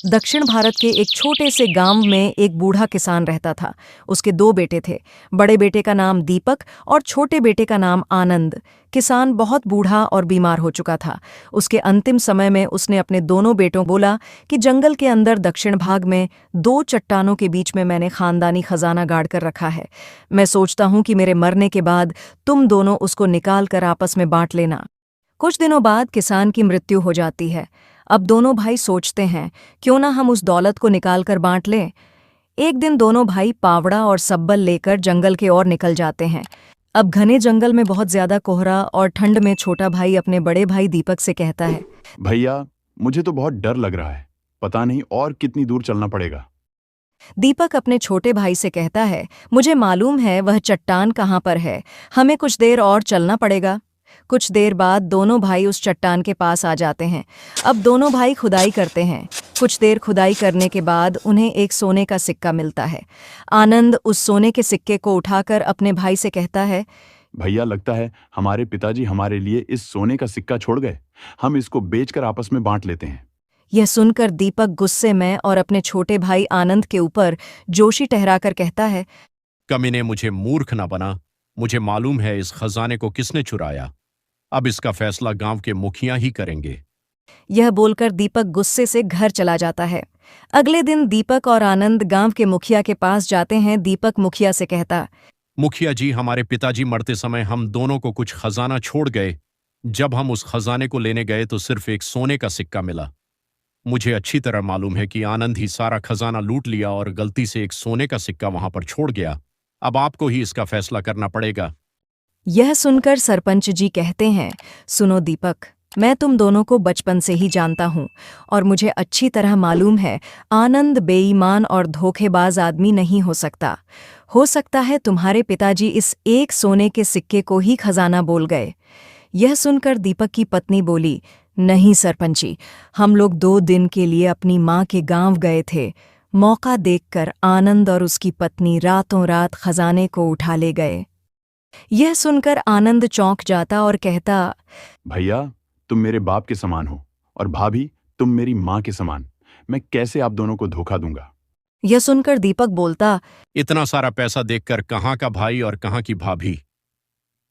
दक्षिण भारत के एक छोटे से गांव में एक बूढ़ा किसान रहता था। उसके दो बेटे थे। बड़े बेटे का नाम दीपक और छोटे बेटे का नाम आनंद। किसान बहुत बूढ़ा और बीमार हो चुका था। उसके अंतिम समय में उसने अपने दोनों बेटों बोला कि जंगल के अंदर दक्षिण भाग में दो चट्टानों के बीच में मैंने खानदानी खजाना गाड़ कर रखा है। मैं सोचता हूं कि मेरे मरने के बाद तुम दोनों उसको निकाल कर आपस में बांट लेना। कुछ दिनों बाद किसान की मृत्यु हो जाती है। अब दोनों भाई सोचते हैं क्यों ना हम उस दौलत को निकाल कर बांट लें। एक दिन दोनों भाई पावड़ा और सब्बल लेकर जंगल के ओर निकल जाते हैं। अब घने जंगल में बहुत ज्यादा कोहरा और ठंड में छोटा भाई अपने बड़े भाई दीपक से कहता है, भैया, मुझे तो बहुत डर लग रहा है। पता नहीं और कितनी दूर चलना पड़ेगा। दीपक अपने छोटे भाई से कहता है, मुझे मालूम है वह चट्टान कहाँ पर है, हमें कुछ देर और चलना पड़ेगा। कुछ देर बाद दोनों भाई उस चट्टान के पास आ जाते हैं। अब दोनों भाई खुदाई करते हैं। कुछ देर खुदाई करने के बाद उन्हें एक सोने का सिक्का मिलता है। आनंद उस सोने के सिक्के को उठाकर अपने भाई से कहता है, भैया, लगता है हमारे पिताजी हमारे लिए इस सोने का सिक्का छोड़ गए। हम इसको बेचकर आपस में बांट लेते हैं। यह सुनकर दीपक गुस्से में और अपने छोटे भाई आनंद के ऊपर जोशी ठहराकर कहता है, कमीने, मुझे मूर्ख न बना। मुझे मालूम है इस खजाने को किसने चुराया। अब इसका फैसला गांव के मुखिया ही करेंगे। यह बोलकर दीपक गुस्से से घर चला जाता है। अगले दिन दीपक और आनंद गांव के मुखिया के पास जाते हैं। दीपक मुखिया से कहता, मुखिया जी, हमारे पिताजी मरते समय हम दोनों को कुछ खजाना छोड़ गए। जब हम उस खजाने को लेने गए तो सिर्फ एक सोने का सिक्का मिला। मुझे अच्छी तरह मालूम है कि आनंद ही सारा खजाना लूट लिया और गलती से एक सोने का सिक्का वहां पर छोड़ गया। अब आपको ही इसका फैसला करना पड़ेगा। यह सुनकर सरपंच जी कहते हैं, सुनो दीपक, मैं तुम दोनों को बचपन से ही जानता हूँ और मुझे अच्छी तरह मालूम है आनंद बेईमान और धोखेबाज आदमी नहीं हो सकता। हो सकता है तुम्हारे पिताजी इस एक सोने के सिक्के को ही खजाना बोल गए। यह सुनकर दीपक की पत्नी बोली, नहीं सरपंची, हम लोग 2 दिन के लिए अपनी माँ के गांव गए थे। मौका देखकर आनंद और उसकी पत्नी रातों रात खजाने को उठा ले गए। यह सुनकर आनंद चौंक जाता और कहता, भैया, तुम मेरे बाप के समान हो और भाभी, तुम मेरी माँ के समान। मैं कैसे आप दोनों को धोखा दूंगा। यह सुनकर दीपक बोलता, इतना सारा पैसा देखकर कहाँ का भाई और कहाँ की भाभी।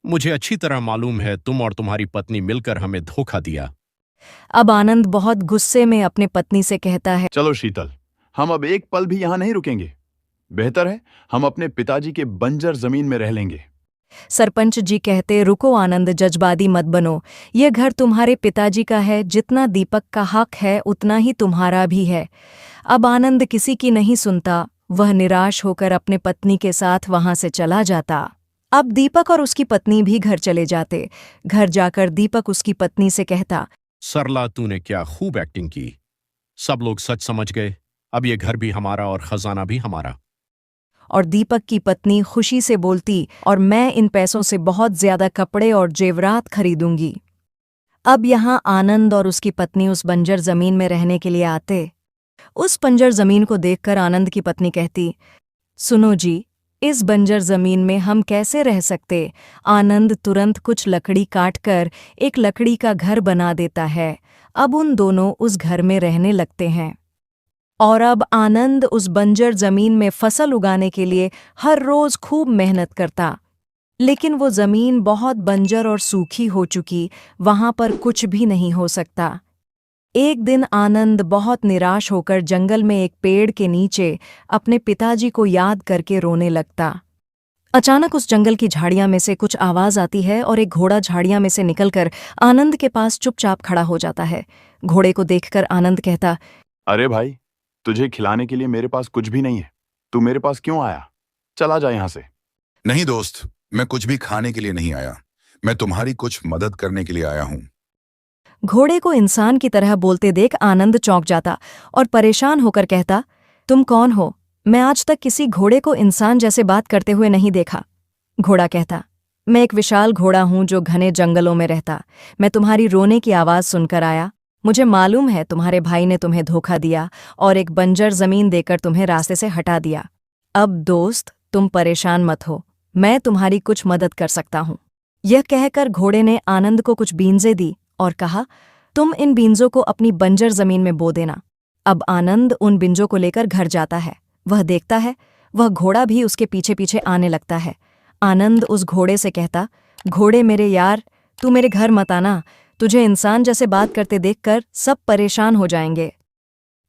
मुझे अच्छी तरह मालूम है तुम और तुम्हारी पत्नी मिलकर हमें धोखा दिया। अब आनंद बहुत गुस्से में अपने पत्नी से कहता है, चलो शीतल, हम अब एक पल भी यहाँ नहीं रुकेंगे। बेहतर है हम अपने पिताजी के बंजर जमीन में रह लेंगे। सरपंच जी कहते, रुको आनंद, जज्बाती मत बनो। यह घर तुम्हारे पिताजी का है। जितना दीपक का हक है उतना ही तुम्हारा भी है। अब आनंद किसी की नहीं सुनता। वह निराश होकर अपने पत्नी के साथ वहां से चला जाता। अब दीपक और उसकी पत्नी भी घर चले जाते। घर जाकर दीपक उसकी पत्नी से कहता, सरला, तूने क्या खूब एक्टिंग की। सब लोग सच समझ गए। अब ये घर भी हमारा और खजाना भी हमारा। और दीपक की पत्नी खुशी से बोलती, और मैं इन पैसों से बहुत ज्यादा कपड़े और जेवरात खरीदूंगी। अब यहाँ आनंद और उसकी पत्नी उस बंजर जमीन में रहने के लिए आते। उस बंजर जमीन को देखकर आनंद की पत्नी कहती, सुनो जी, इस बंजर जमीन में हम कैसे रह सकते। आनंद तुरंत कुछ लकड़ी काटकर एक लकड़ी का घर बना देता है। अब उन दोनों उस घर में रहने लगते हैं। और अब आनंद उस बंजर जमीन में फसल उगाने के लिए हर रोज खूब मेहनत करता। लेकिन वो जमीन बहुत बंजर और सूखी हो चुकी, वहां पर कुछ भी नहीं हो सकता। एक दिन आनंद बहुत निराश होकर जंगल में एक पेड़ के नीचे अपने पिताजी को याद करके रोने लगता। अचानक उस जंगल की झाड़ियां में से कुछ आवाज आती है और एक घोड़ा झाड़ियां में से निकलकर आनंद के पास चुपचाप खड़ा हो जाता है। घोड़े को देखकर आनंद कहता, अरे भाई, तुझे खिलाने के लिए मेरे पास कुछ भी नहीं है। तू मेरे पास क्यों आया? चला जा यहाँ से। नहीं दोस्त, मैं कुछ भी खाने के लिए नहीं आया। मैं तुम्हारी कुछ मदद करने के लिए आया हूँ। घोड़े को इंसान की तरह बोलते देख आनंद चौंक जाता और परेशान होकर कहता, तुम कौन हो? मैं आज तक किसी घोड़े को इंसान जैसे बात करते हुए नहीं देखा। घोड़ा कहता, मैं एक विशाल घोड़ा हूं जो घने जंगलों में रहता। मैं तुम्हारी रोने की आवाज सुनकर आया। मुझे मालूम है तुम्हारे भाई ने तुम्हें धोखा दिया और एक बंजर जमीन देकर तुम्हें रास्ते से हटा दिया। अब दोस्त, तुम परेशान मत हो, मैं तुम्हारी कुछ मदद कर सकता हूँ। यह कहकर घोड़े ने आनंद को कुछ बींजें दी और कहा, तुम इन बींजों को अपनी बंजर जमीन में बो देना। अब आनंद उन बिंजों को लेकर घर जाता है। वह देखता है वह घोड़ा भी उसके पीछे पीछे आने लगता है। आनंद उस घोड़े से कहता, घोड़े मेरे यार, तू मेरे घर मत आना, तुझे इंसान जैसे बात करते देखकर सब परेशान हो जाएंगे।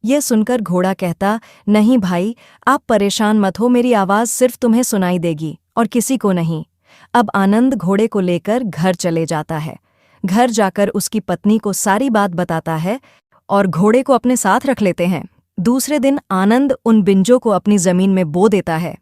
यह सुनकर घोड़ा कहता, नहीं भाई, आप परेशान मत हो, मेरी आवाज़ सिर्फ तुम्हें सुनाई देगी और किसी को नहीं। अब आनंद घोड़े को लेकर घर चले जाता है। घर जाकर उसकी पत्नी को सारी बात बताता है और घोड़े को अपने साथ रख लेते हैं। दूसरे दिन आनंद उन बिंजों को अपनी जमीन में बो देता है।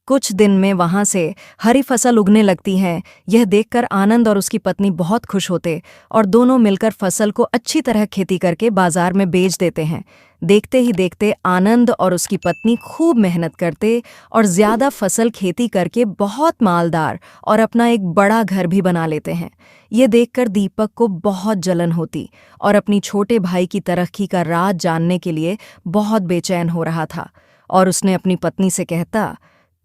कुछ दिन में वहां से हरी फसल उगने लगती है। यह देखकर आनंद और उसकी पत्नी बहुत खुश होते और दोनों मिलकर फसल को अच्छी तरह खेती करके बाजार में बेच देते हैं। देखते ही देखते आनंद और उसकी पत्नी खूब मेहनत करते और ज्यादा फसल खेती करके बहुत मालदार और अपना एक बड़ा घर भी बना लेते हैं। ये देखकर दीपक को बहुत जलन होती और अपनी छोटे भाई की तरक्की का राज जानने के लिए बहुत बेचैन हो रहा था और उसने अपनी पत्नी से कहता,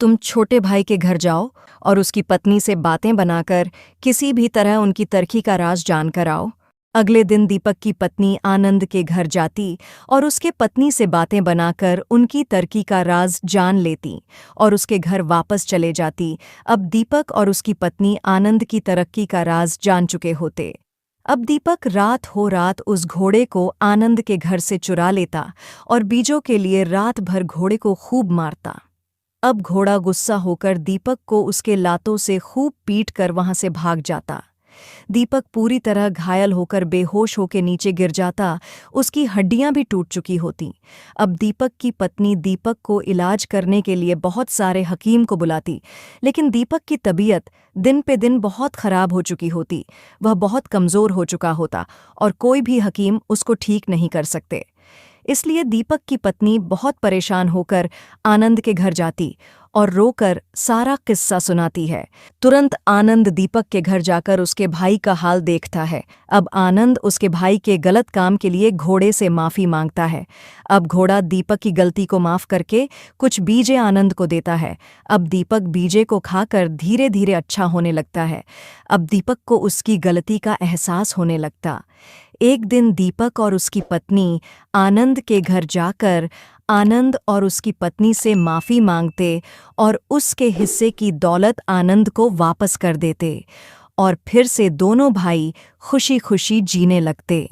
तुम छोटे भाई के घर जाओ और उसकी पत्नी से बातें बनाकर किसी भी तरह उनकी तरक्की का राज जानकर आओ। अगले दिन दीपक की पत्नी आनंद के घर जाती और उसके पत्नी से बातें बनाकर उनकी तरक्की का राज जान लेती और उसके घर वापस चले जाती। अब दीपक और उसकी पत्नी आनंद की तरक्की का राज जान चुके होते। अब दीपक रात हो रात उस घोड़े को आनंद के घर से चुरा लेता और बीजों के लिए रात भर घोड़े को खूब मारता। अब घोड़ा गुस्सा होकर दीपक को उसके लातों से खूब पीट कर वहां से भाग जाता। दीपक पूरी तरह घायल होकर बेहोश होकर नीचे गिर जाता, उसकी हड्डियां भी टूट चुकी होती। अब दीपक की पत्नी दीपक को इलाज करने के लिए बहुत सारे हकीम को बुलाती, लेकिन दीपक की तबीयत दिन पे दिन बहुत खराब हो चुकी होती। वह बहुत कमज़ोर हो चुका होता और कोई भी हकीम उसको ठीक नहीं कर सकते। इसलिए दीपक की पत्नी बहुत परेशान होकर आनंद के घर जाती और रोकर सारा किस्सा सुनाती है। तुरंत आनंद दीपक के घर जाकर उसके भाई का हाल देखता है। अब आनंद उसके भाई के गलत काम के लिए घोड़े से माफ़ी मांगता है। अब घोड़ा दीपक की गलती को माफ़ करके कुछ बीजे आनंद को देता है। अब दीपक बीजे को खाकर धीरे धीरे अच्छा होने लगता है। अब दीपक को उसकी गलती का एहसास होने लगता। एक दिन दीपक और उसकी पत्नी आनंद के घर जाकर आनंद और उसकी पत्नी से माफ़ी मांगते और उसके हिस्से की दौलत आनंद को वापस कर देते और फिर से दोनों भाई खुशी खुशी जीने लगते।